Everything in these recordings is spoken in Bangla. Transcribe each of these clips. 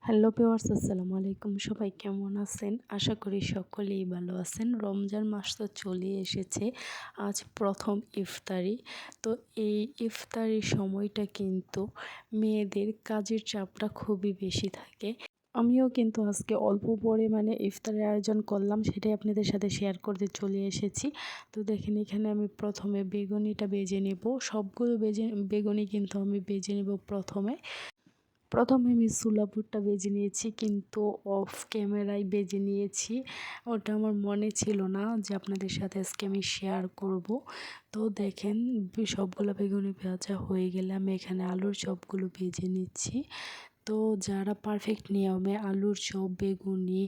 হ্যালো ভিউয়ার্স, আসসালামু আলাইকুম। সবাই কেমন আছেন? আশা করি সকলেই ভালো আছেন। রমজান মাস তো চলে এসেছে। আজ প্রথম ইফতারি। তো এই ইফতারির সময়টা কিন্তু মেয়েদের কাজের চাপটা খুবই বেশি থাকে। আমিও কিন্তু আজকে অল্প পরিমাণে ইফতারের আয়োজন করলাম, সেটাই আপনাদের সাথে শেয়ার করতে চলে এসেছি। তো দেখেন, এখানে আমি প্রথমে বেগুনিটা ভেজে নেব। সবগুলো বেগুনি কিন্তু আমি ভেজে নেব প্রথমে আমি ছোলা বুটটা ভেজে নিয়েছি, কিন্তু অফ ক্যামেরায় ভেজে নিয়েছি। ওটা আমার মনে ছিল না যে আপনাদের সাথে আজকে আমি শেয়ার করব। তো দেখেন, সবগুলো বেগুনি ভাজা হয়ে গেলে আমি এখানে আলুর চপগুলো ভেজে নিচ্ছি। তো যারা পারফেক্ট নিয়মে আলুর চপ, বেগুনি,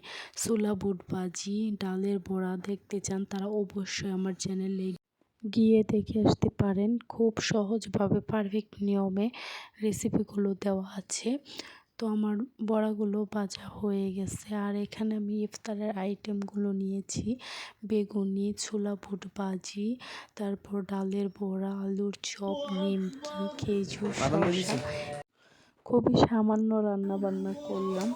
ছোলা বুট ভাজি, ডালের বড়া দেখতে চান, তারা অবশ্যই আমার চ্যানেলে গিয়ে দেখে আসতে পারেন। খুব সহজভাবে পারফেক্ট নিয়মে রেসিপিগুলো দেওয়া আছে। তো আমার বড়াগুলো ভাজা হয়ে গেছে, আর এখানে আমি ইফতারের আইটেমগুলো নিয়েছি: বেগুনি, ছোলা বুট ভাজি, তারপর ডালের বড়া, আলুর চপ, নিমকি, খেজুর, শসা। খুবই সামান্য রান্না বান্না করলাম।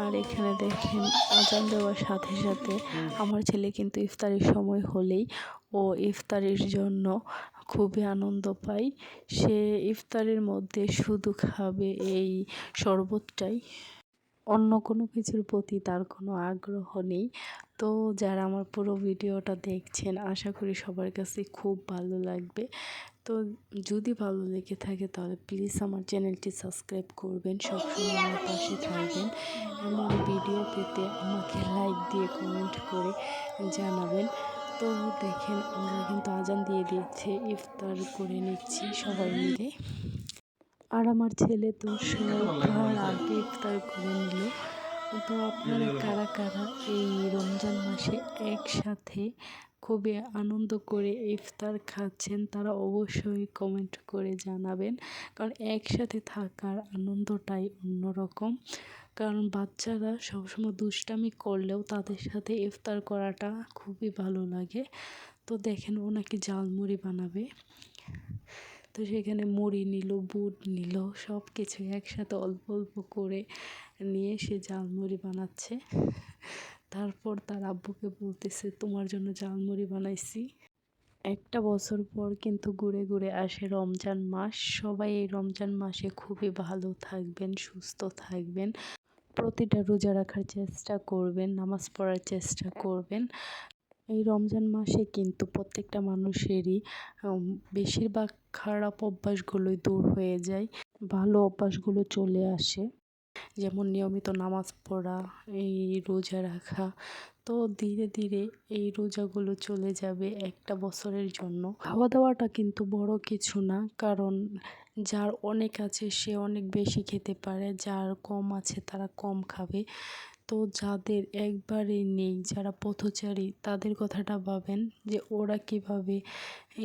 আর এখানে দেখেন, আজান দেওয়ার সাথে সাথে আমার ছেলে কিন্তু ইফতারের সময় হলেই ও ইফতারের জন্য খুবই আনন্দ পায়। সে ইফতারের মধ্যে শুধু খাবে এই শরবতটাই, অন্য কোনো কিছুর প্রতি তার কোনো আগ্রহ নেই। তো যারা আমার পুরো ভিডিওটা দেখছেন, আশা করি সবার কাছে খুব ভালো লাগবে। তো যদি ভালো লেগে থাকে তাহলে প্লিজ আমার চ্যানেলটি সাবস্ক্রাইব করবেন, সবসময় আমার পাশে থাকবেন। এমন ভিডিও পেতে আমাকে লাইক দিয়ে কমেন্ট করে জানাবেন। তো দেখেন, আমরা কিন্তু আজান দিয়ে দিয়েছে, ইফতার করে নিচ্ছি সবাই মিলে। আর আমার ছেলে তো সবার আগে ইফতার করে নিল। তো আপনারা কারা কারা এই রমজান মাসে একসাথে খুবই আনন্দ করে ইফতার খাচ্ছেন, তারা অবশ্যই কমেন্ট করে জানাবেন। কারণ একসাথে থাকার আনন্দটাই অন্যরকম। কারণ বাচ্চারা সবসময় দুষ্টামি করলেও তাদের সাথে ইফতার করাটা খুবই ভালো লাগে। তো দেখেন, ও নাকি ঝালমুড়ি বানাবে। তো সেখানে মুড়ি নিল, বুট নিল, সব কিছু একসাথে অল্প অল্প করে নিয়ে সে ঝালমুড়ি বানাচ্ছে। তারপর তার আব্বুকে বলতেছে, তোমার জন্য ঝালমুড়ি বানাইছি। একটা বছর পর কিন্তু ঘুরে ঘুরে আসে রমজান মাস। সবাই এই রমজান মাসে খুবই ভালো থাকবেন, সুস্থ থাকবেন, প্রতিটা রোজা রাখার চেষ্টা করবেন, নামাজ পড়ার চেষ্টা করবেন। এই রমজান মাসে কিন্তু প্রত্যেকটা মানুষেরই বেশিরভাগ খারাপ অভ্যাসগুলোই দূর হয়ে যায়, ভালো অভ্যাসগুলো চলে আসে। যেমন নিয়মিত নামাজ পড়া, এই রোজা রাখা। তো ধীরে ধীরে এই রোজাগুলো চলে যাবে একটা বছরের জন্য। খাওয়া দাওয়াটা কিন্তু বড় কিছু না, কারণ যার অনেক আছে সে অনেক বেশি খেতে পারে, যার কম আছে তারা কম খাবে। তো যাদের একবারে নেই, যারা পথচারী, তাদের কথাটা ভাবেন যে ওরা কিভাবে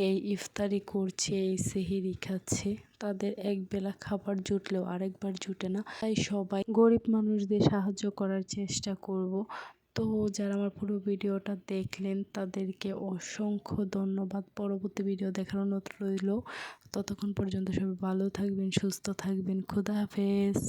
এই ইফতারি করছে, এই সেহরি খাচ্ছে। তাদের একবেলা খাবার জুটলেও আরেকবার জুটে না। তাই সবাই গরিব মানুষদের সাহায্য করার চেষ্টা করব। তো যারা আমার পুরো ভিডিওটা দেখলেন তাদেরকে অসংখ্য ধন্যবাদ। পরবর্তী ভিডিও দেখার অনুরোধ রইল। ততক্ষণ পর্যন্ত সবাই ভালো থাকবেন, সুস্থ থাকবেন। খোদা হাফেজ।